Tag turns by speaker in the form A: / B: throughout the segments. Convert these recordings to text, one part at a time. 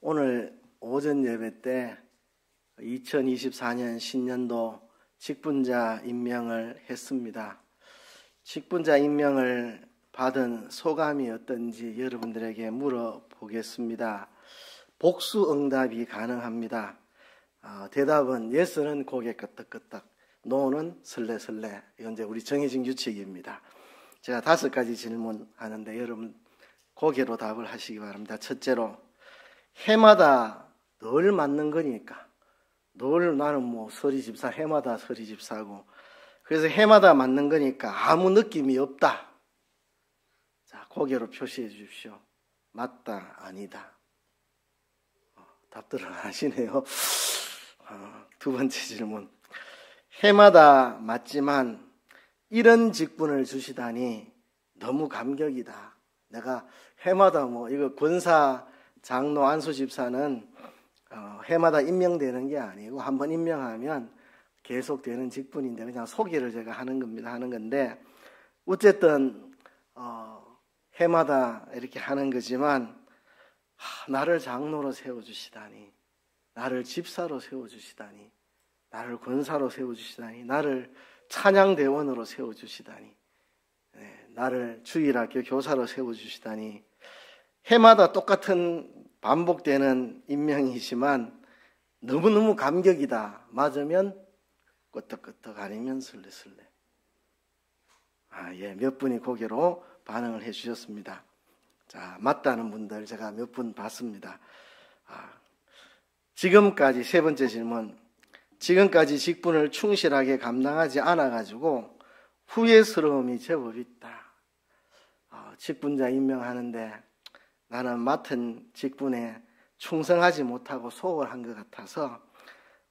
A: 오늘 오전 예배 때 2024년 신년도 직분자 임명을 했습니다. 직분자 임명을 받은 소감이 어떤지 여러분들에게 물어보겠습니다. 복수 응답이 가능합니다. 대답은 예스는 고개 끄덕끄덕, 노는 설레설레. 이건 이제 우리 정해진 규칙입니다. 제가 5가지 질문하는데 여러분 고개로 답을 하시기 바랍니다. 첫째로, 해마다 늘 맞는 거니까. 늘 나는 설이 집사, 해마다 설이 집사고. 그래서 해마다 맞는 거니까 아무 느낌이 없다. 자, 고개로 표시해 주십시오. 맞다, 아니다. 답들을 안 하시네요. 두 번째 질문. 해마다 맞지만 이런 직분을 주시다니 너무 감격이다. 내가 해마다 이거 권사, 장로, 안수 집사는 해마다 임명되는 게 아니고 한번 임명하면 계속 되는 직분인데 그냥 소개를 제가 하는 건데 어쨌든 해마다 이렇게 하는 거지만 나를 장로로 세워주시다니, 나를 집사로 세워주시다니, 나를 권사로 세워주시다니, 나를 찬양대원으로 세워주시다니, 나를 주일학교 교사로 세워주시다니, 해마다 똑같은 반복되는 임명이지만 너무너무 감격이다. 맞으면 끄덕끄덕, 아니면 설레설레. 몇 분이 고개로 반응을 해 주셨습니다. 자, 맞다는 분들 제가 몇 분 봤습니다. 지금까지, 세 번째 질문. 지금까지 직분을 충실하게 감당하지 않아가지고 후회스러움이 제법 있다. 직분자 임명하는데 나는 맡은 직분에 충성하지 못하고 소홀한 것 같아서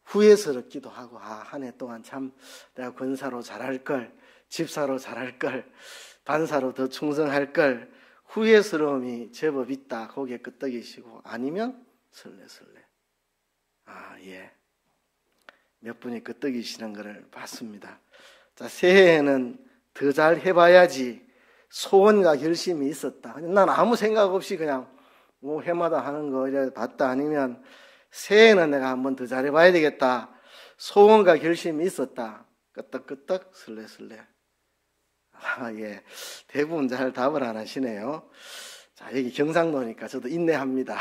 A: 후회스럽기도 하고, 한 해 동안 참 내가 권사로 잘할 걸, 집사로 잘할 걸, 반사로 더 충성할 걸, 후회스러움이 제법 있다. 고개 끄덕이시고, 아니면 설레설레. 몇 분이 끄덕이시는 것을 봤습니다. 자, 새해에는 더 잘 해봐야지 소원과 결심이 있었다. 난 아무 생각 없이 그냥 해마다 하는 거 이래 봤다. 아니면 새해에는 내가 한번 더 잘해봐야 되겠다. 소원과 결심이 있었다. 끄덕끄덕, 설레설레. 대부분 잘 답을 안 하시네요. 자, 여기 경상도니까 저도 인내합니다.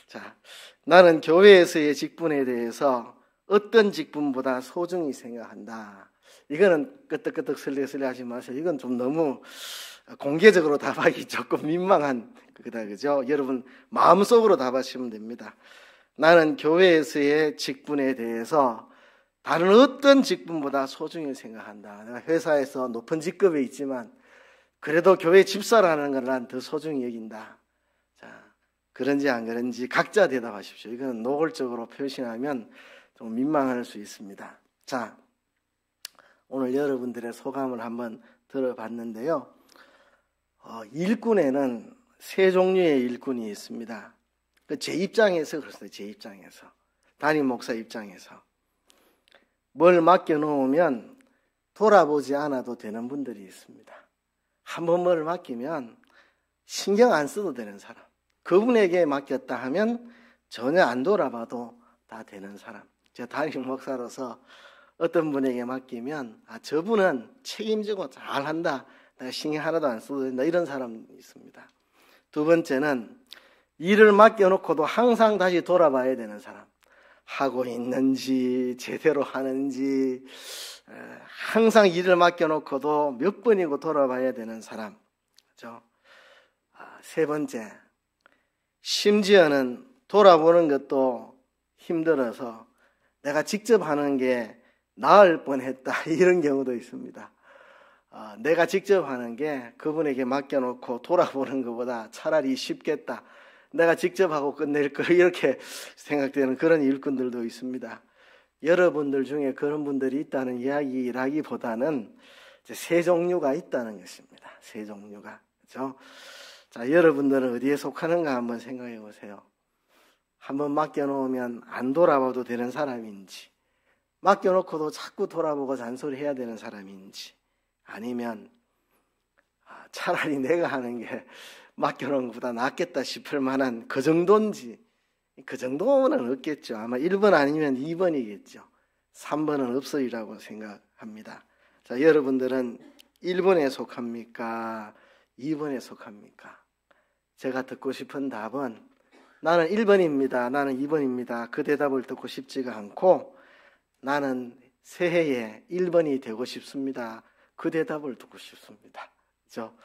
A: 자, 나는 교회에서의 직분에 대해서 어떤 직분보다 소중히 생각한다. 이거는 끄덕끄덕 설레설레 하지 마세요. 이건 좀 너무 공개적으로 답하기 조금 민망한 거다, 그죠? 여러분 마음속으로 답하시면 됩니다. 나는 교회에서의 직분에 대해서 다른 어떤 직분보다 소중히 생각한다. 내가 회사에서 높은 직급에 있지만 그래도 교회 집사라는 걸 난 더 소중히 여긴다. 자, 그런지 안 그런지 각자 대답하십시오. 이거는 노골적으로 표시하면 좀 민망할 수 있습니다. 자, 오늘 여러분들의 소감을 한번 들어봤는데요. 일꾼에는 세 종류의 일꾼이 있습니다. 제 입장에서 그렇습니다. 제 입장에서. 담임 목사 입장에서. 뭘 맡겨놓으면 돌아보지 않아도 되는 분들이 있습니다. 한번 뭘 맡기면 신경 안 써도 되는 사람. 그분에게 맡겼다 하면 전혀 안 돌아봐도 다 되는 사람. 제가 담임 목사로서 어떤 분에게 맡기면 저분은 책임지고 잘한다. 내가 신경 하나도 안 써도 된다. 이런 사람이 있습니다. 두 번째는 일을 맡겨놓고도 항상 다시 돌아봐야 되는 사람. 하고 있는지 제대로 하는지 항상 일을 맡겨놓고도 몇 번이고 돌아봐야 되는 사람. 그렇죠? 세 번째, 심지어는 돌아보는 것도 힘들어서 내가 직접 하는 게 나을 뻔했다. 이런 경우도 있습니다. 내가 직접 하는 게 그분에게 맡겨놓고 돌아보는 것보다 차라리 쉽겠다. 내가 직접 하고 끝낼 걸, 이렇게 생각되는 그런 일꾼들도 있습니다. 여러분들 중에 그런 분들이 있다는 이야기라기보다는 세 종류가 있다는 것입니다. 세 종류가. 그렇죠? 자, 여러분들은 어디에 속하는가 한번 생각해 보세요. 한번 맡겨놓으면 안 돌아봐도 되는 사람인지, 맡겨놓고도 자꾸 돌아보고 잔소리해야 되는 사람인지, 아니면 차라리 내가 하는 게 맡겨놓은 것보다 낫겠다 싶을 만한 그 정도인지, 그 정도는 없겠죠. 아마 1번 아니면 2번이겠죠. 3번은 없으리라고 생각합니다. 자, 여러분들은 1번에 속합니까? 2번에 속합니까? 제가 듣고 싶은 답은 나는 1번입니다. 나는 2번입니다. 그 대답을 듣고 싶지가 않고 나는 새해에 1번이 되고 싶습니다. 그 대답을 듣고 싶습니다. 그렇죠?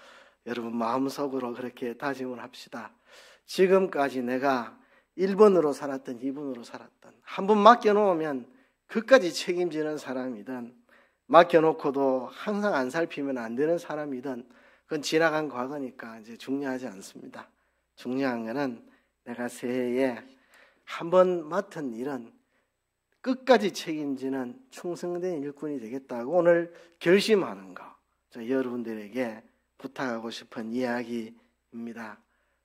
A: 여러분 마음속으로 그렇게 다짐을 합시다. 지금까지 내가 1번으로 살았던 2번으로 살았던 한 번 맡겨놓으면 끝까지 책임지는 사람이든 맡겨놓고도 항상 안 살피면 안 되는 사람이든 그건 지나간 과거니까 이제 중요하지 않습니다. 중요한 거는 내가 새해에 한 번 맡은 일은 끝까지 책임지는 충성된 일꾼이 되겠다고 오늘 결심하는 거. 저 여러분들에게 부탁하고 싶은 이야기입니다.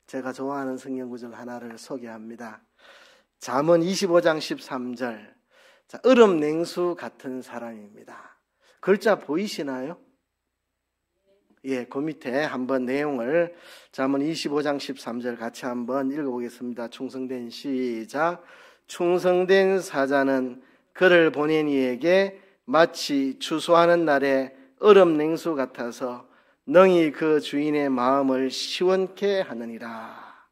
A: 제가 좋아하는 성경구절 하나를 소개합니다. 잠언 25장 13절. 자, 얼음 냉수 같은 사람입니다. 글자 보이시나요? 예, 그 밑에 한번 내용을 잠언 25장 13절 같이 한번 읽어보겠습니다. 충성된 시작. 충성된 사자는 그를 보낸 이에게 마치 추수하는 날에 얼음 냉수 같아서 능히 그 주인의 마음을 시원케 하느니라.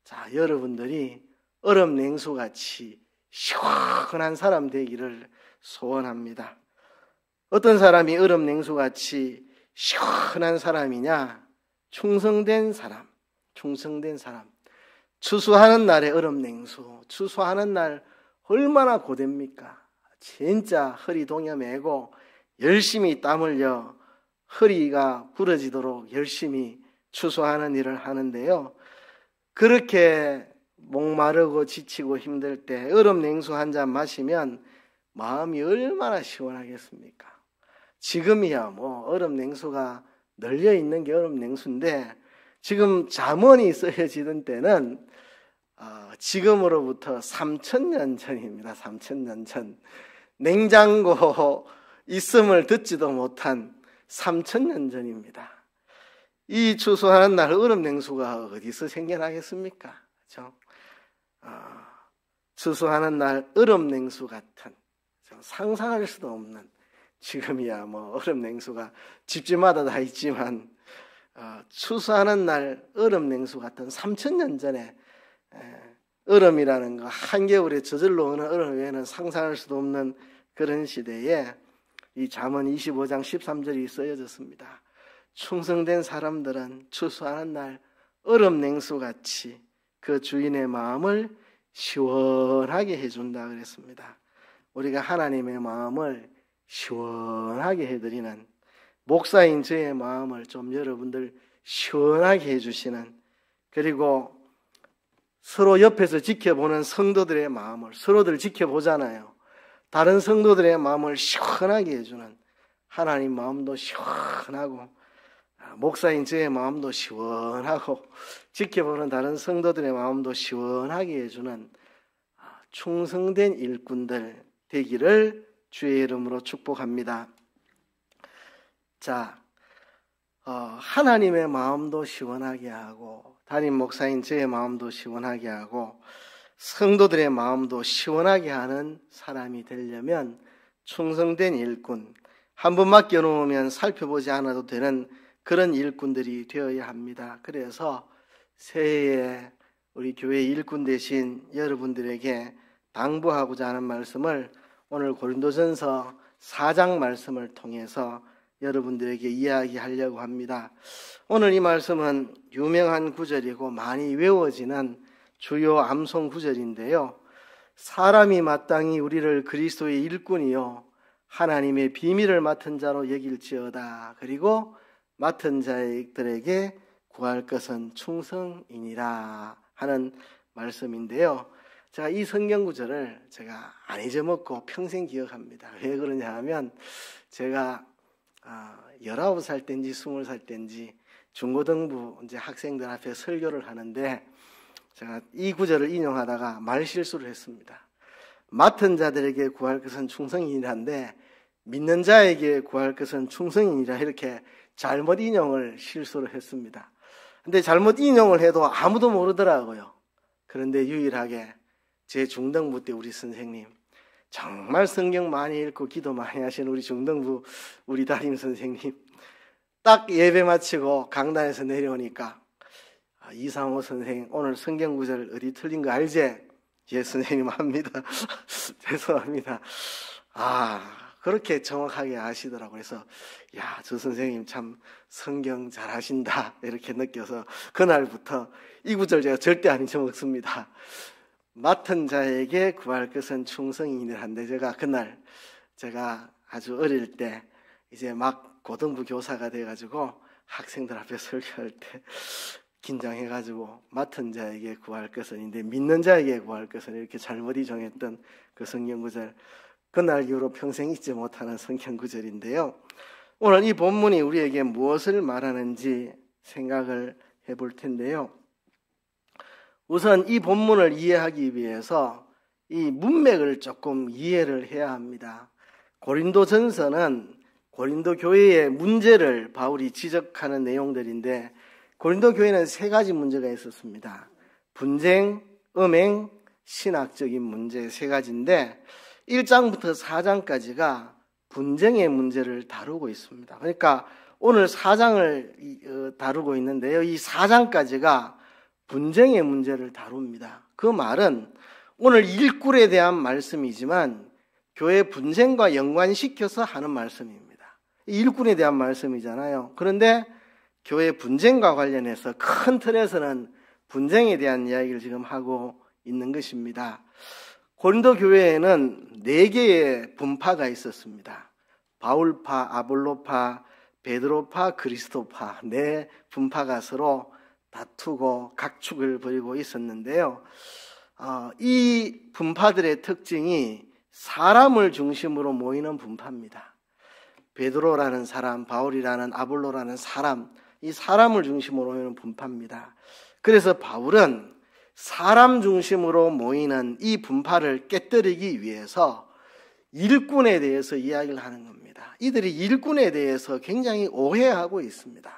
A: 자, 여러분들이 얼음 냉수같이 시원한 사람 되기를 소원합니다. 어떤 사람이 얼음 냉수같이 시원한 사람이냐? 충성된 사람, 충성된 사람. 추수하는 날에 얼음 냉수, 추수하는 날 얼마나 고됩니까? 진짜 허리 동여매고 열심히 땀 흘려 허리가 부러지도록 열심히 추수하는 일을 하는데요. 그렇게 목마르고 지치고 힘들 때 얼음 냉수 한 잔 마시면 마음이 얼마나 시원하겠습니까? 지금이야 뭐 얼음 냉수가 널려 있는 게 얼음 냉수인데 지금 잠언이 쓰여지던 때는 지금으로부터 3000년 전입니다. 3000년 전. 냉장고 있음을 듣지도 못한 3000년 전입니다. 이 추수하는 날 얼음 냉수가 어디서 생겨나겠습니까? 그렇죠? 추수하는 날 얼음 냉수 같은 상상할 수도 없는 지금이야 뭐 얼음 냉수가 집집마다 다 있지만 추수하는 날 얼음 냉수 같은 3000년 전에 얼음이라는 거 한겨울에 저절로 오는 얼음 외에는 상상할 수도 없는 그런 시대에 이 잠언 25장 13절이 쓰여졌습니다. 충성된 사람들은 추수하는 날 얼음 냉수같이 그 주인의 마음을 시원하게 해준다 그랬습니다. 우리가 하나님의 마음을 시원하게 해드리는 목사인 저의 마음을 좀 여러분들 시원하게 해주시는, 그리고 서로 옆에서 지켜보는 성도들의 마음을 서로들 지켜보잖아요. 다른 성도들의 마음을 시원하게 해주는 하나님 마음도 시원하고 목사인 저의 마음도 시원하고 지켜보는 다른 성도들의 마음도 시원하게 해주는 충성된 일꾼들 되기를 주의 이름으로 축복합니다. 자, 하나님의 마음도 시원하게 하고 담임 목사인 저의 마음도 시원하게 하고 성도들의 마음도 시원하게 하는 사람이 되려면 충성된 일꾼, 한 번 맡겨놓으면 살펴보지 않아도 되는 그런 일꾼들이 되어야 합니다. 그래서 새해에 우리 교회 일꾼 되신 여러분들에게 당부하고자 하는 말씀을 오늘 고린도전서 4장 말씀을 통해서 여러분들에게 이야기하려고 합니다. 오늘 이 말씀은 유명한 구절이고 많이 외워지는 주요 암송 구절인데요. 사람이 마땅히 우리를 그리스도의 일꾼이요 하나님의 비밀을 맡은 자로 여길지어다. 그리고 맡은 자들에게 구할 것은 충성이니라 하는 말씀인데요. 제가 이 성경 구절을 제가 안 잊어먹고 평생 기억합니다. 왜 그러냐 하면 제가 19살 때인지 20살 때인지 중고등부 이제 학생들 앞에 설교를 하는데 제가 이 구절을 인용하다가 말실수를 했습니다. 맡은 자들에게 구할 것은 충성이니라인데 믿는 자에게 구할 것은 충성이니라 이렇게 잘못 인용을 실수를 했습니다. 근데 잘못 인용을 해도 아무도 모르더라고요. 그런데 유일하게 제 중등부 때 우리 선생님, 정말 성경 많이 읽고 기도 많이 하신 우리 중등부 우리 담임 선생님, 딱 예배 마치고 강단에서 내려오니까 이상호 선생님 오늘 성경 구절 어디 틀린 거 알지? 예 선생님 합니다. 죄송합니다. 그렇게 정확하게 아시더라고요. 그래서 저 선생님 참 성경 잘 하신다 이렇게 느껴서 그날부터 이 구절 제가 절대 안 잊어먹습니다. 맡은 자에게 구할 것은 충성이니라 한데, 제가 아주 어릴 때 이제 막 고등부 교사가 돼가지고 학생들 앞에 설교할 때 긴장해가지고 맡은 자에게 구할 것은인데 믿는 자에게 구할 것은 이렇게 잘못 정했던 그 성경 구절, 그날 이후로 평생 잊지 못하는 성경 구절인데요. 오늘 이 본문이 우리에게 무엇을 말하는지 생각을 해볼 텐데요. 우선 이 본문을 이해하기 위해서 이 문맥을 조금 이해를 해야 합니다. 고린도전서는 고린도 교회의 문제를 바울이 지적하는 내용들인데, 고린도 교회는 3가지 문제가 있었습니다. 분쟁, 음행, 신학적인 문제 3가지인데 1장부터 4장까지가 분쟁의 문제를 다루고 있습니다. 그러니까 오늘 4장을 다루고 있는데요. 이 4장까지가 분쟁의 문제를 다룹니다. 그 말은 오늘 일꾼에 대한 말씀이지만 교회 분쟁과 연관시켜서 하는 말씀입니다. 일꾼에 대한 말씀이잖아요. 그런데 교회 분쟁과 관련해서 큰 틀에서는 분쟁에 대한 이야기를 지금 하고 있는 것입니다. 고린도 교회에는 4개의 분파가 있었습니다. 바울파, 아볼로파, 베드로파, 그리스도파 4분파가 서로 다투고 각축을 벌이고 있었는데요. 이 분파들의 특징이 사람을 중심으로 모이는 분파입니다. 베드로라는 사람, 바울이라는, 아볼로라는 사람, 이 사람을 중심으로 모이는 분파입니다. 그래서 바울은 사람 중심으로 모이는 이 분파를 깨뜨리기 위해서 일꾼에 대해서 이야기를 하는 겁니다. 이들이 일꾼에 대해서 굉장히 오해하고 있습니다.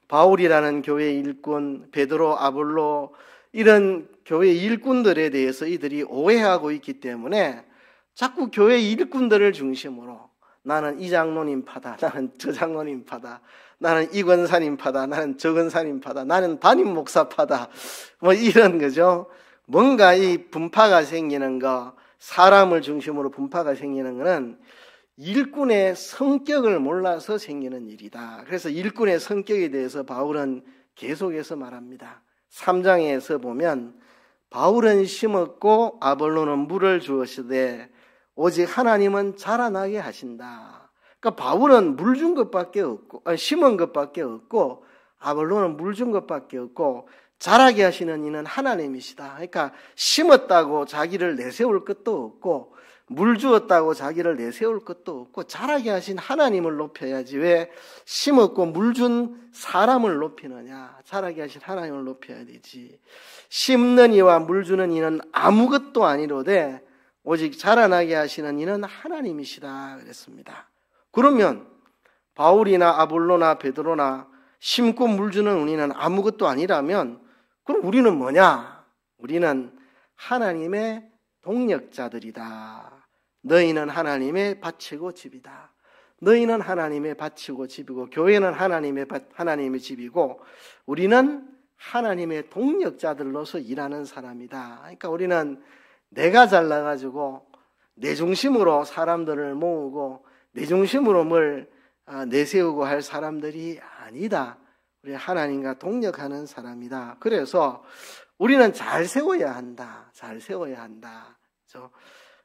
A: 바울이라는 교회 일꾼, 베드로, 아볼로 이런 교회 일꾼들에 대해서 이들이 오해하고 있기 때문에 자꾸 교회 일꾼들을 중심으로 나는 이 장로님 파다, 나는 저 장로님 파다, 나는 이 권사님 파다, 나는 저 권사님 파다, 나는 담임 목사 파다, 뭐 이런 거죠. 뭔가 이 분파가 생기는 거, 사람을 중심으로 분파가 생기는 거는 일꾼의 성격을 몰라서 생기는 일이다. 그래서 일꾼의 성격에 대해서 바울은 계속해서 말합니다. 3장에서 보면 바울은 심었고 아볼로는 물을 주었으되 오직 하나님은 자라나게 하신다. 그러니까 바울은 물 준 것밖에 없고, 심은 것밖에 없고, 아볼로는 물 준 것밖에 없고, 자라게 하시는 이는 하나님이시다. 그러니까 심었다고 자기를 내세울 것도 없고, 물 주었다고 자기를 내세울 것도 없고, 자라게 하신 하나님을 높여야지 왜 심었고 물 준 사람을 높이느냐. 자라게 하신 하나님을 높여야 되지. 심는 이와 물 주는 이는 아무것도 아니로되 오직 자라나게 하시는 이는 하나님이시다 그랬습니다. 그러면 바울이나 아볼로나 베드로나 심고 물 주는 우리는 아무것도 아니라면 그럼 우리는 뭐냐? 우리는 하나님의 동력자들이다. 너희는 하나님의 밭이고 집이다. 너희는 하나님의 밭이고 집이고 교회는 하나님의 집이고 우리는 하나님의 동력자들로서 일하는 사람이다. 그러니까 우리는 내가 잘나가지고 내 중심으로 사람들을 모으고 내 중심으로 뭘 내세우고 할 사람들이 아니다. 우리 하나님과 동력하는 사람이다. 그래서 우리는 잘 세워야 한다. 잘 세워야 한다.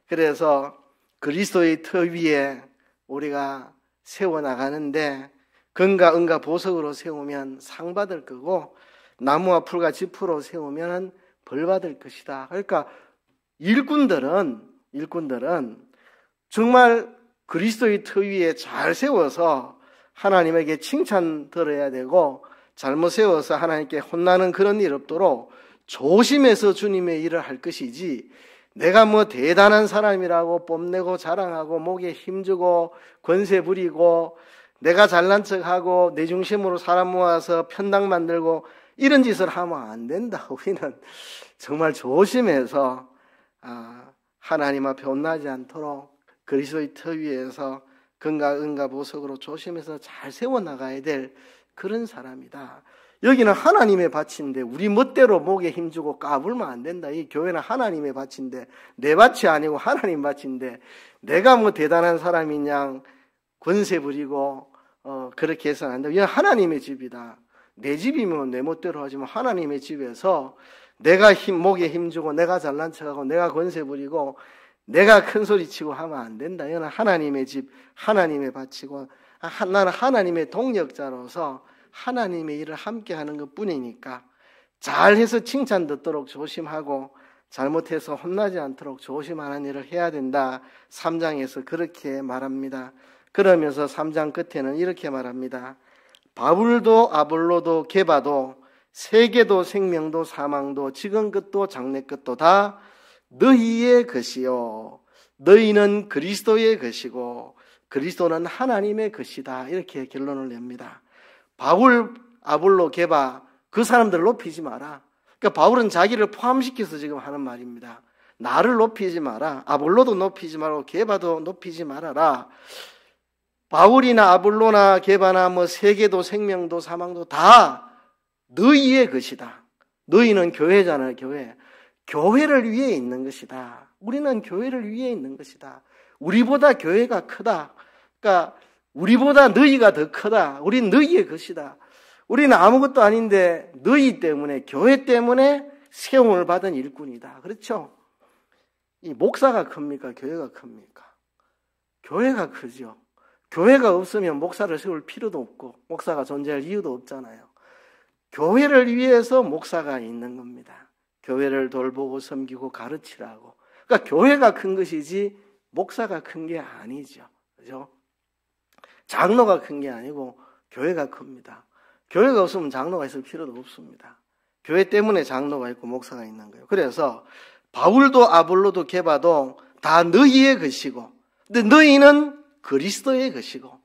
A: 그래서 그리스도의 터 위에 우리가 세워나가는데 금과 은과 보석으로 세우면 상 받을 거고 나무와 풀과 지푸로 세우면 벌 받을 것이다. 그러니까 일꾼들은 정말 그리스도의 터 위에 잘 세워서 하나님에게 칭찬 들어야 되고 잘못 세워서 하나님께 혼나는 그런 일 없도록 조심해서 주님의 일을 할 것이지 내가 뭐 대단한 사람이라고 뽐내고 자랑하고 목에 힘주고 권세 부리고 내가 잘난 척하고 내 중심으로 사람 모아서 편당 만들고 이런 짓을 하면 안 된다. 우리는 정말 조심해서 하나님 앞에 혼나지 않도록 그리스도의 터 위에서 금과 은과 보석으로 조심해서 잘 세워나가야 될 그런 사람이다. 여기는 하나님의 밭인데 우리 멋대로 목에 힘주고 까불면 안 된다. 이 교회는 하나님의 밭인데 내 밭이 아니고 하나님 밭인데 내가 뭐 대단한 사람이냐 권세 부리고 그렇게 해서는 안 된다. 이건 하나님의 집이다. 내 집이면 내 멋대로 하지만 하나님의 집에서 내가 목에 힘주고 내가 잘난 척하고 내가 권세 부리고 내가 큰 소리 치고 하면 안 된다. 이건 하나님의 집, 하나님의 밭이고 나는 하나님의 동역자로서 하나님의 일을 함께 하는 것 뿐이니까 잘해서 칭찬 듣도록 조심하고 잘못해서 혼나지 않도록 조심하는 일을 해야 된다. 3장에서 그렇게 말합니다. 그러면서 3장 끝에는 이렇게 말합니다. 바울도 아볼로도 게바도 세계도 생명도 사망도 지금 것도 장래 것도 다 너희의 것이요 너희는 그리스도의 것이고 그리스도는 하나님의 것이다. 이렇게 결론을 냅니다. 바울, 아볼로, 게바 그 사람들을 높이지 마라. 그러니까 바울은 자기를 포함시켜서 지금 하는 말입니다. 나를 높이지 마라. 아볼로도 높이지 말고 게바도 높이지 말아라. 바울이나 아볼로나 게바나 뭐 세계도 생명도 사망도 다 너희의 것이다. 너희는 교회잖아요. 교회를 위해 있는 것이다. 우리는 교회를 위해 있는 것이다. 우리보다 교회가 크다. 그러니까 우리보다 너희가 더 크다. 우린 너희의 것이다. 우리는 아무것도 아닌데 너희 때문에 교회 때문에 세움을 받은 일꾼이다. 그렇죠? 이 목사가 큽니까? 교회가 큽니까? 교회가 크죠. 교회가 없으면 목사를 세울 필요도 없고 목사가 존재할 이유도 없잖아요. 교회를 위해서 목사가 있는 겁니다. 교회를 돌보고 섬기고 가르치라고. 그러니까 교회가 큰 것이지 목사가 큰 게 아니죠. 그죠? 장로가 큰 게 아니고 교회가 큽니다. 교회가 없으면 장로가 있을 필요도 없습니다. 교회 때문에 장로가 있고 목사가 있는 거예요. 그래서 바울도 아볼로도 게바도 다 너희의 것이고 근데 너희는 그리스도의 것이고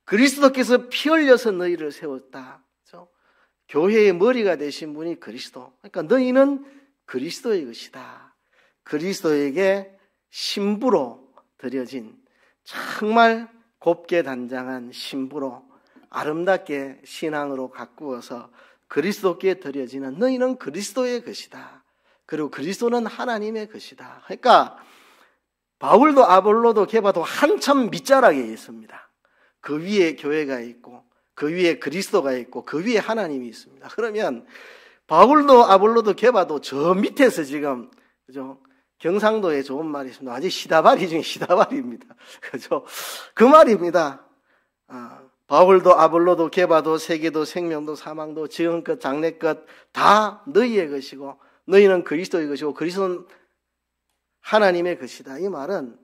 A: 그리스도께서 피 흘려서 너희를 세웠다. 그렇죠? 교회의 머리가 되신 분이 그리스도. 그러니까 너희는 그리스도의 것이다. 그리스도에게 신부로 드려진 정말 곱게 단장한 신부로 아름답게 신앙으로 가꾸어서 그리스도께 드려지는 너희는 그리스도의 것이다. 그리고 그리스도는 하나님의 것이다. 그러니까 바울도 아볼로도 게바도 한참 밑자락에 있습니다. 그 위에 교회가 있고 그 위에 그리스도가 있고 그 위에 하나님이 있습니다. 그러면 바울도 아볼로도 게바도 저 밑에서 지금 그죠? 경상도에 좋은 말이 있습니다. 아주 시다바리 중에 시다바리입니다. 그죠? 그 말입니다. 바울도 아볼로도 게바도 세계도 생명도 사망도 지금껏 장래껏 다 너희의 것이고 너희는 그리스도의 것이고 그리스도는 하나님의 것이다. 이 말은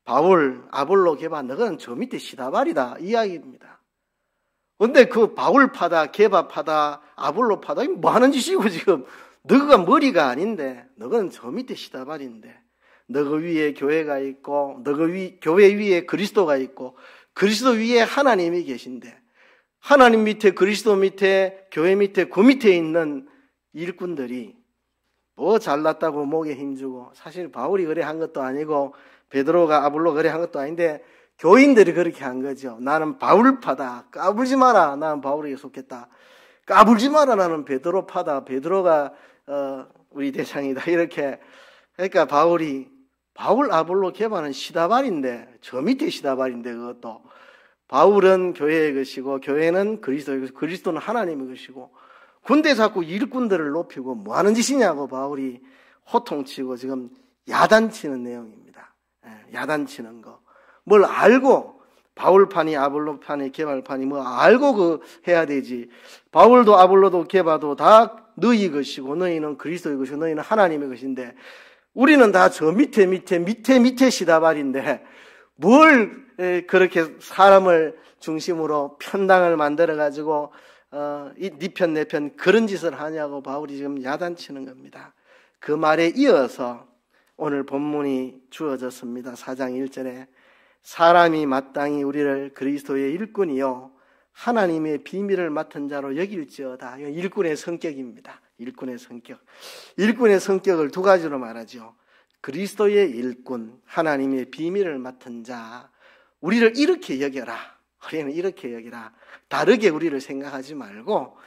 A: 바울, 아볼로, 게바 너는 저 밑에 시다바리다 이 이야기입니다. 그런데 그 바울파다, 게바파다, 아볼로파다 이게 뭐 하는 짓이고 지금 너가 머리가 아닌데 너는 저 밑에 시다바리인데 너가 위에 교회가 있고 너가 교회 위에 그리스도가 있고 그리스도 위에 하나님이 계신데 하나님 밑에 그리스도 밑에 교회 밑에 그 밑에 있는 일꾼들이 뭐 잘났다고 목에 힘주고 사실 바울이 그래 한 것도 아니고 베드로가 아볼로 그래 한 것도 아닌데 교인들이 그렇게 한 거죠. 나는 바울파다. 까불지 마라. 나는 바울에게 속했다. 까불지 마라. 나는 베드로파다. 베드로가 우리 대장이다. 이렇게 그러니까 바울 아볼로 게바는 시다발인데 저 밑에 시다발인데 그것도 바울은 교회의 것이고 교회는 그리스도의 것이고 그리스도는 하나님의 것이고 근데 자꾸 일꾼들을 높이고 뭐 하는 짓이냐고 바울이 호통치고 지금 야단치는 내용입니다. 야단치는 거. 뭘 알고 바울판이 아볼로판이 게바판이 뭐 알고 그 해야 되지. 바울도 아볼로도 게바도 다 너희 것이고 너희는 그리스도의 것이고 너희는 하나님의 것인데 우리는 다 저 밑에 시다발인데 뭘 그렇게 사람을 중심으로 편당을 만들어 가지고 네 편 내 편 그런 짓을 하냐고 바울이 지금 야단치는 겁니다. 그 말에 이어서 오늘 본문이 주어졌습니다. 4장 1절에 사람이 마땅히 우리를 그리스도의 일꾼이요 하나님의 비밀을 맡은 자로 여길지어다. 일꾼의 성격입니다. 일꾼의 성격을 두 가지로 말하죠. 그리스도의 일꾼, 하나님의 비밀을 맡은 자, 우리를 이렇게 여겨라. 우리는 이렇게 여기라. 다르게 우리를 생각하지 말고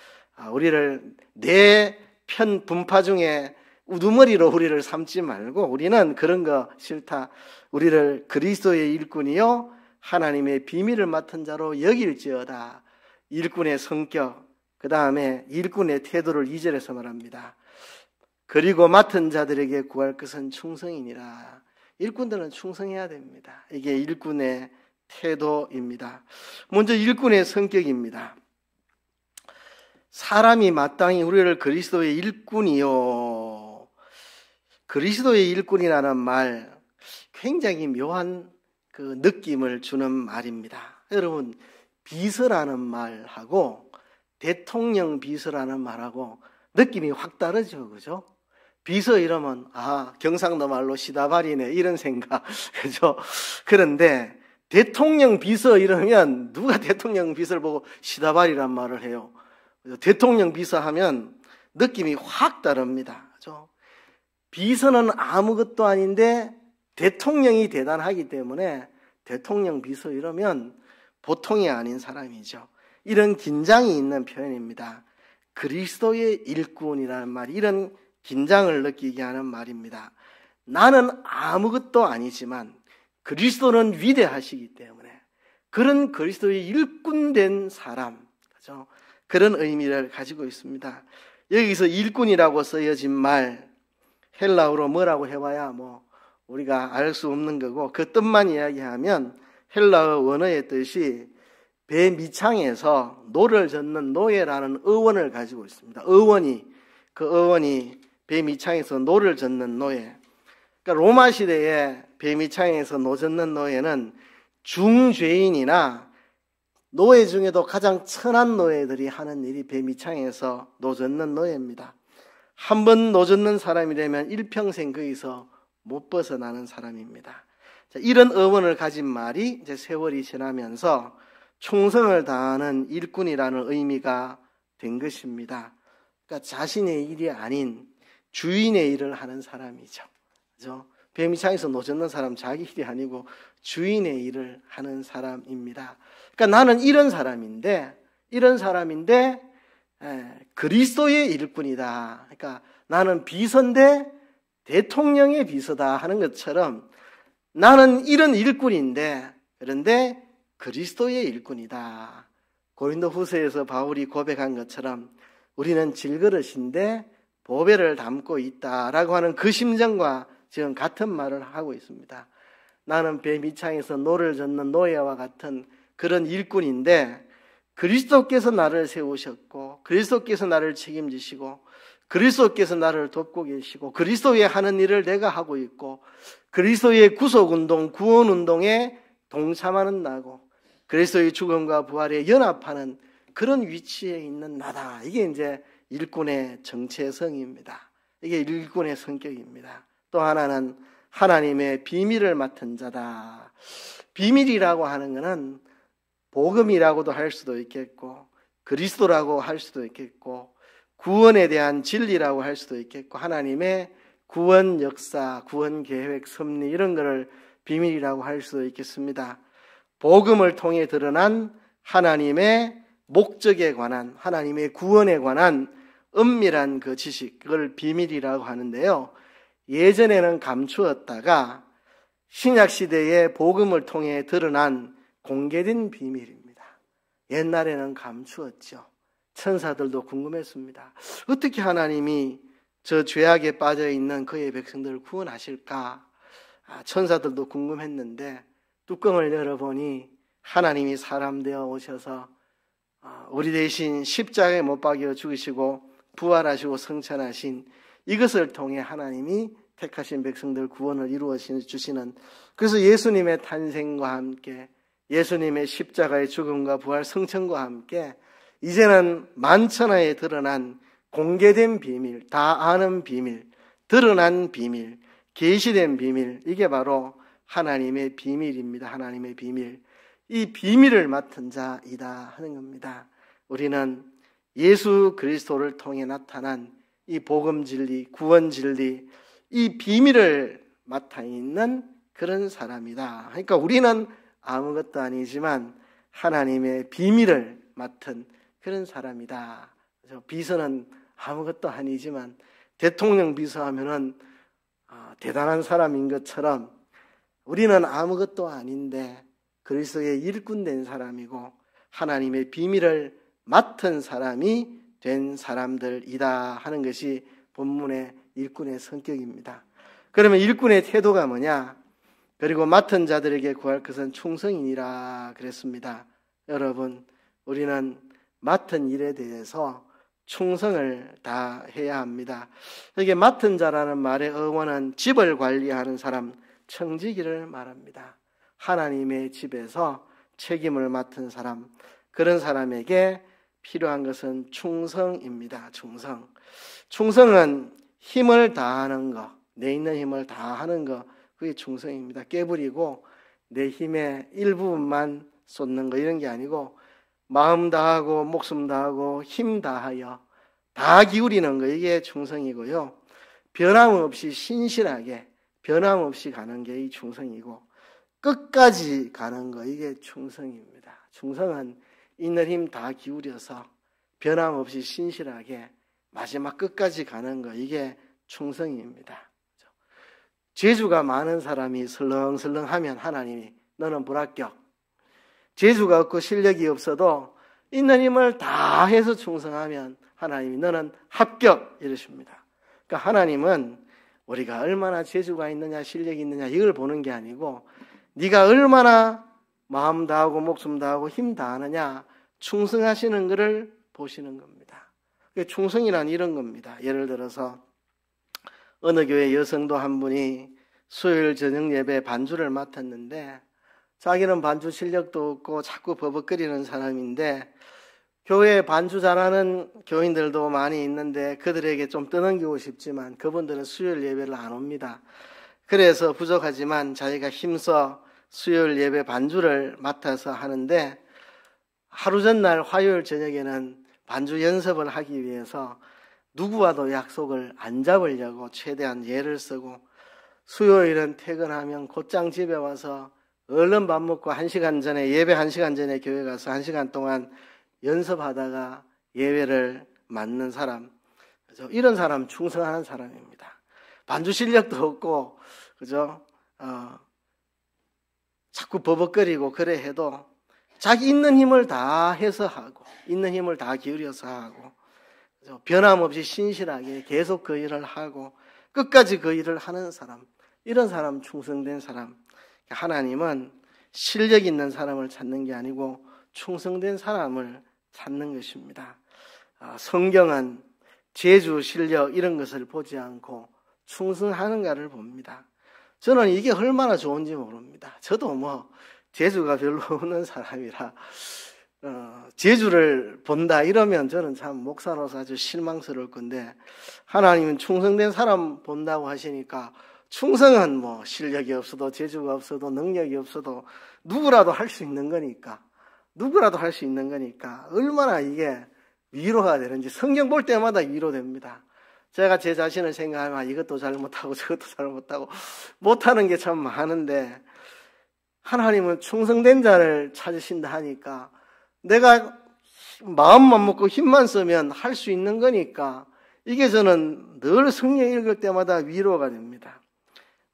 A: 우리를 내 편 분파 중에 우두머리로 우리를 삼지 말고 우리는 그런 거 싫다. 우리를 그리스도의 일꾼이요 하나님의 비밀을 맡은 자로 여길지어다. 일꾼의 성격, 그 다음에 일꾼의 태도를 2절에서 말합니다. 그리고 맡은 자들에게 구할 것은 충성이니라. 일꾼들은 충성해야 됩니다. 이게 일꾼의 태도입니다. 먼저 일꾼의 성격입니다. 사람이 마땅히 우리를 그리스도의 일꾼이요. 그리스도의 일꾼이라는 말 굉장히 묘한 그 느낌을 주는 말입니다. 여러분, 비서라는 말하고 대통령 비서라는 말하고 느낌이 확 다르죠, 그죠? 비서 이러면 경상도 말로 시다발이네 이런 생각, 그죠? 그런데 대통령 비서 이러면 누가 대통령 비서를 보고 시다발이란 말을 해요? 대통령 비서 하면 느낌이 확 다릅니다. 그죠? 비서는 아무것도 아닌데 대통령이 대단하기 때문에 대통령 비서 이러면 보통이 아닌 사람이죠. 이런 긴장이 있는 표현입니다. 그리스도의 일꾼이라는 말이 이런 긴장을 느끼게 하는 말입니다. 나는 아무것도 아니지만 그리스도는 위대하시기 때문에 그런 그리스도의 일꾼된 사람, 그죠? 그런 의미를 가지고 있습니다. 여기서 일꾼이라고 쓰여진 말 헬라어로 뭐라고 해봐야 우리가 알 수 없는 거고 그 뜻만 이야기하면 헬라어 원어의 뜻이 배 밑창에서 노를 젓는 노예라는 어원을 가지고 있습니다. 그 어원이 배 밑창에서 노를 젓는 노예. 그러니까 로마 시대에 배 밑창에서 노 젓는 노예는 중죄인이나 노예 중에도 가장 천한 노예들이 하는 일이 배 밑창에서 노 젓는 노예입니다. 한 번 노 젓는 사람이 되면 일평생 거기서 못 벗어나는 사람입니다. 자, 이런 어원을 가진 말이 이제 세월이 지나면서 충성을 다하는 일꾼이라는 의미가 된 것입니다. 그러니까 자신의 일이 아닌 주인의 일을 하는 사람이죠. 그죠? 배 밑창에서 노 젓는 사람 자기 일이 아니고 주인의 일을 하는 사람입니다. 그러니까 나는 이런 사람인데 그리스도의 일꾼이다. 그러니까 나는 비서인데 대통령의 비서다 하는 것처럼 나는 이런 일꾼인데 그런데 그리스도의 일꾼이다. 고린도 후서에서 바울이 고백한 것처럼 우리는 질그릇인데 보배를 담고 있다라고 하는 그 심정과 지금 같은 말을 하고 있습니다. 나는 배 밑창에서 노를 젓는 노예와 같은 그런 일꾼인데 그리스도께서 나를 세우셨고 그리스도께서 나를 책임지시고 그리스도께서 나를 돕고 계시고 그리스도의 하는 일을 내가 하고 있고 그리스도의 구속운동, 구원운동에 동참하는 나고 그리스도의 죽음과 부활에 연합하는 그런 위치에 있는 나다. 이게 이제 일꾼의 정체성입니다. 이게 일꾼의 성격입니다. 또 하나는 하나님의 비밀을 맡은 자다. 비밀이라고 하는 것은 복음이라고도 할 수도 있겠고 그리스도라고 할 수도 있겠고 구원에 대한 진리라고 할 수도 있겠고 하나님의 구원 역사, 구원 계획, 섭리 이런 거를 비밀이라고 할 수도 있겠습니다. 복음을 통해 드러난 하나님의 목적에 관한 하나님의 구원에 관한 은밀한 그 지식, 그걸 비밀이라고 하는데요. 예전에는 감추었다가 신약시대의 복음을 통해 드러난 공개된 비밀입니다. 옛날에는 감추었죠. 천사들도 궁금했습니다. 어떻게 하나님이 저 죄악에 빠져있는 그의 백성들을 구원하실까? 천사들도 궁금했는데 뚜껑을 열어보니 하나님이 사람 되어 오셔서 우리 대신 십자가에 못 박여 죽으시고 부활하시고 성천하신 이것을 통해 하나님이 택하신 백성들 구원을 이루어 주시는, 그래서 예수님의 탄생과 함께 예수님의 십자가의 죽음과 부활 성천과 함께 이제는 만천하에 드러난 공개된 비밀, 다 아는 비밀, 드러난 비밀, 계시된 비밀, 이게 바로 하나님의 비밀입니다. 하나님의 비밀. 이 비밀을 맡은 자이다 하는 겁니다. 우리는 예수 그리스도를 통해 나타난 이 복음 진리, 구원 진리, 이 비밀을 맡아 있는 그런 사람이다. 그러니까 우리는 아무것도 아니지만 하나님의 비밀을 맡은 그런 사람이다. 비서는 아무것도 아니지만 대통령 비서하면은 대단한 사람인 것처럼 우리는 아무것도 아닌데 그리스도의 일꾼 된 사람이고 하나님의 비밀을 맡은 사람이 된 사람들이다 하는 것이 본문의 일꾼의 성격입니다. 그러면 일꾼의 태도가 뭐냐? 그리고 맡은 자들에게 구할 것은 충성이니라 그랬습니다. 여러분, 우리는 맡은 일에 대해서 충성을 다해야 합니다. 여기 맡은 자라는 말의 어원은 집을 관리하는 사람, 청지기를 말합니다. 하나님의 집에서 책임을 맡은 사람, 그런 사람에게 필요한 것은 충성입니다. 충성. 충성은 힘을 다하는 것, 내 있는 힘을 다하는 것, 그게 충성입니다. 깨부리고 내 힘의 일부분만 쏟는 거 이런 게 아니고 마음 다하고 목숨 다하고 힘 다하여 다 기울이는 거, 이게 충성이고요. 변함없이 신실하게 변함없이 가는 게 이 충성이고 끝까지 가는 거, 이게 충성입니다. 충성은 있는 힘 다 기울여서 변함없이 신실하게 마지막 끝까지 가는 거, 이게 충성입니다. 재주가 많은 사람이 설렁설렁하면 하나님이 너는 불합격. 재주가 없고 실력이 없어도 있는 힘을 다 해서 충성하면 하나님이 너는 합격 이러십니다. 그러니까 하나님은 우리가 얼마나 재주가 있느냐 실력이 있느냐 이걸 보는 게 아니고 네가 얼마나 마음 다하고 목숨 다하고 힘 다하느냐 충성하시는 것을 보시는 겁니다. 충성이란 이런 겁니다. 예를 들어서 어느 교회 여성도 한 분이 수요일 저녁 예배 반주를 맡았는데 자기는 반주 실력도 없고 자꾸 버벅거리는 사람인데 교회에 반주 잘하는 교인들도 많이 있는데 그들에게 좀 떠넘기고 싶지만 그분들은 수요일 예배를 안 옵니다. 그래서 부족하지만 자기가 힘써 수요일 예배 반주를 맡아서 하는데 하루 전날 화요일 저녁에는 반주 연습을 하기 위해서 누구와도 약속을 안 잡으려고 최대한 예를 쓰고 수요일은 퇴근하면 곧장 집에 와서 얼른 밥 먹고 1시간 전에 예배 1시간 전에 교회 가서 1시간 동안 연습하다가 예배를 맞는 사람, 그죠? 이런 사람 충성하는 사람입니다. 반주 실력도 없고, 그죠? 자꾸 버벅거리고 그래 해도 자기 있는 힘을 다 해서 하고, 있는 힘을 다 기울여서 하고, 그죠? 변함없이 신실하게 계속 그 일을 하고, 끝까지 그 일을 하는 사람, 이런 사람 충성된 사람. 하나님은 실력 있는 사람을 찾는 게 아니고 충성된 사람을 찾는 것입니다. 성경은 재주, 실력 이런 것을 보지 않고 충성하는가를 봅니다. 저는 이게 얼마나 좋은지 모릅니다. 저도 재주가 별로 없는 사람이라 재주를 본다 이러면 저는 참 목사로서 아주 실망스러울 건데 하나님은 충성된 사람 본다고 하시니까 충성은 실력이 없어도 재주가 없어도 능력이 없어도 누구라도 할 수 있는 거니까 얼마나 이게 위로가 되는지 성경 볼 때마다 위로됩니다. 제가 제 자신을 생각하면 이것도 잘못하고 저것도 잘못하고 못하는 게 참 많은데 하나님은 충성된 자를 찾으신다 하니까 내가 마음만 먹고 힘만 쓰면 할 수 있는 거니까 이게 저는 늘 성경 읽을 때마다 위로가 됩니다.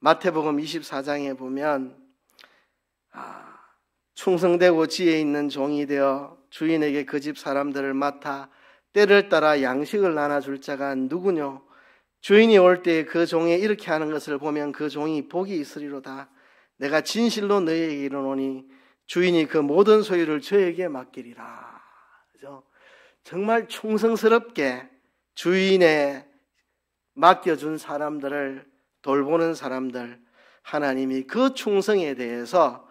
A: 마태복음 24장에 보면 충성되고 지혜 있는 종이 되어 주인에게 그 집 사람들을 맡아 때를 따라 양식을 나눠줄 자가 누구뇨? 주인이 올 때 그 종이 이렇게 하는 것을 보면 그 종이 복이 있으리로다. 내가 진실로 너희에게 이르노니 주인이 그 모든 소유를 저에게 맡기리라. 그죠? 정말 충성스럽게 주인에 맡겨준 사람들을 돌보는 사람들, 하나님이 그 충성에 대해서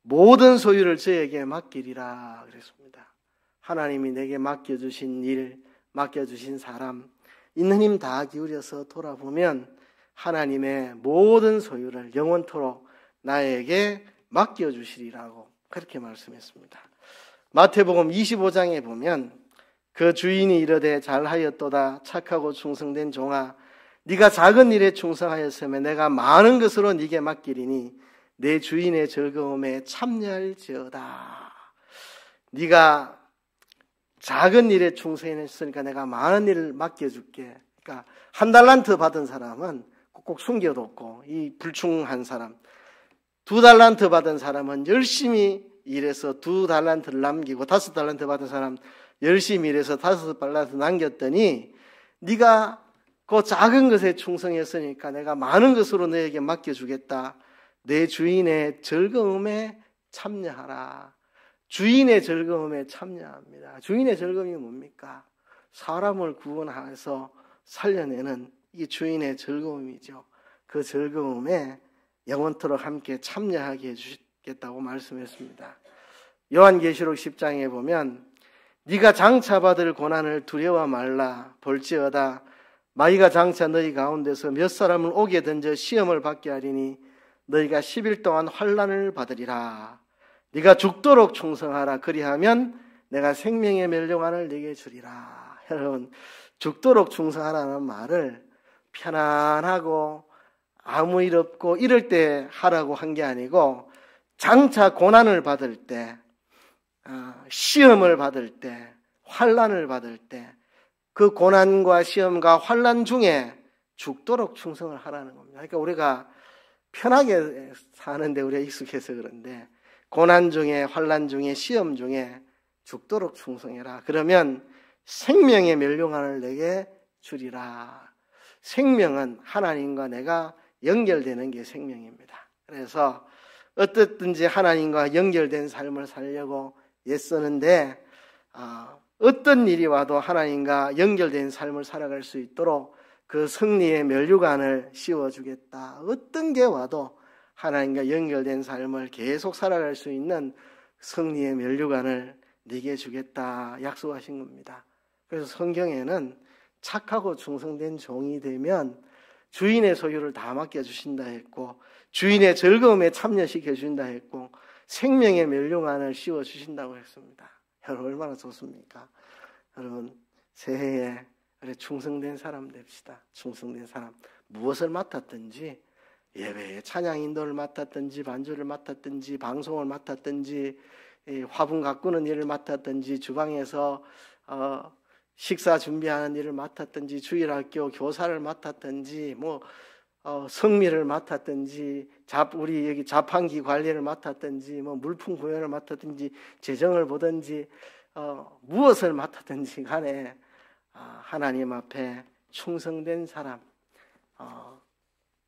A: 모든 소유를 저에게 맡기리라 그랬습니다. 하나님이 내게 맡겨주신 일, 맡겨주신 사람, 있는 힘 다 기울여서 돌아보면 하나님의 모든 소유를 영원토록 나에게 맡겨주시리라고 그렇게 말씀했습니다. 마태복음 25장에 보면 그 주인이 이르되 잘하였도다 착하고 충성된 종아 네가 작은 일에 충성하였으면 내가 많은 것으로 네게 맡기리니 내 주인의 즐거움에 참여할지어다. 네가 작은 일에 충성했으니까 내가 많은 일을 맡겨줄게. 그러니까 1달란트 받은 사람은 꼭 숨겨뒀고, 이 불충한 사람, 2달란트 받은 사람은 열심히 일해서 2달란트를 남기고, 5달란트 받은 사람 열심히 일해서 5달란트 남겼더니 네가 그 작은 것에 충성했으니까 내가 많은 것으로 너에게 맡겨주겠다. 내 주인의 즐거움에 참여하라. 주인의 즐거움에 참여합니다. 주인의 즐거움이 뭡니까? 사람을 구원해서 살려내는 이 주인의 즐거움이죠. 그 즐거움에 영원토록 함께 참여하게 해주겠다고 말씀했습니다. 요한계시록 10장에 보면 네가 장차받을 고난을 두려워 말라. 볼지어다 마귀가 장차 너희 가운데서 몇 사람을 옥에 던져 시험을 받게 하리니 너희가 10일 동안 환난을 받으리라. 네가 죽도록 충성하라. 그리하면 내가 생명의 멸류관을 네게 주리라. 여러분, 죽도록 충성하라는 말을 편안하고 아무 일 없고 이럴 때 하라고 한 게 아니고, 장차 고난을 받을 때, 시험을 받을 때, 환난을 받을 때, 그 고난과 시험과 환난 중에 죽도록 충성을 하라는 겁니다. 그러니까 우리가 편하게 사는데 우리가 익숙해서 그런데, 고난 중에, 환난 중에, 시험 중에 죽도록 충성해라. 그러면 생명의 멸류관을 내게 주리라. 생명은 하나님과 내가 연결되는 게 생명입니다. 그래서 어떻든지 하나님과 연결된 삶을 살려고 애쓰는데, 어떤 일이 와도 하나님과 연결된 삶을 살아갈 수 있도록 그 승리의 멸류관을 씌워주겠다. 어떤 게 와도 하나님과 연결된 삶을 계속 살아갈 수 있는 승리의 멸류관을 네게 주겠다 약속하신 겁니다. 그래서 성경에는 착하고 충성된 종이 되면 주인의 소유를 다 맡겨주신다 했고, 주인의 즐거움에 참여시켜 준다 했고, 생명의 멸류관을 씌워주신다고 했습니다. 여러분, 얼마나 좋습니까? 여러분, 새해에 충성된 사람 됩시다. 충성된 사람. 무엇을 맡았든지, 예배에 찬양 인도를 맡았든지, 반주를 맡았든지, 방송을 맡았든지, 화분 가꾸는 일을 맡았든지, 주방에서 식사 준비하는 일을 맡았든지, 주일학교 교사를 맡았든지, 성미를 맡았든지, 우리 여기 자판기 관리를 맡았든지, 물품 구현을 맡았든지, 재정을 보든지, 무엇을 맡았든지 간에 하나님 앞에 충성된 사람,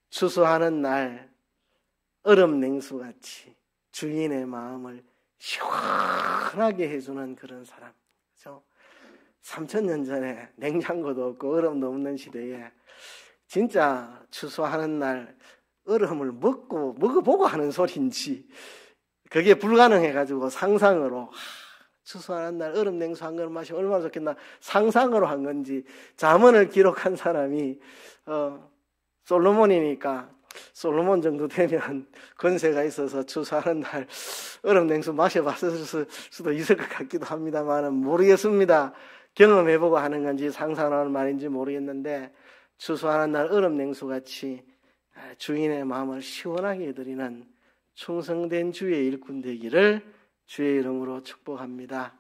A: 추수하는 날 얼음 냉수같이 주인의 마음을 시원하게 해주는 그런 사람. 그렇죠? 3000년 전에 냉장고도 없고 얼음도 없는 시대에 진짜 추수하는 날 얼음을 먹어보고 하는 소리인지, 그게 불가능해가지고 상상으로, 추수하는 날 얼음 냉수 한 그릇 마시면 얼마나 좋겠나 상상으로 한 건지, 잠언을 기록한 사람이 솔로몬이니까 솔로몬 정도 되면 권세가 있어서 추수하는 날 얼음 냉수 마셔봤을 수도 있을 것 같기도 합니다만 모르겠습니다. 경험해보고 하는 건지 상상하는 말인지 모르겠는데, 추수하는 날 얼음 냉수같이 주인의 마음을 시원하게 해드리는 충성된 주의 일꾼 되기를 주의 이름으로 축복합니다.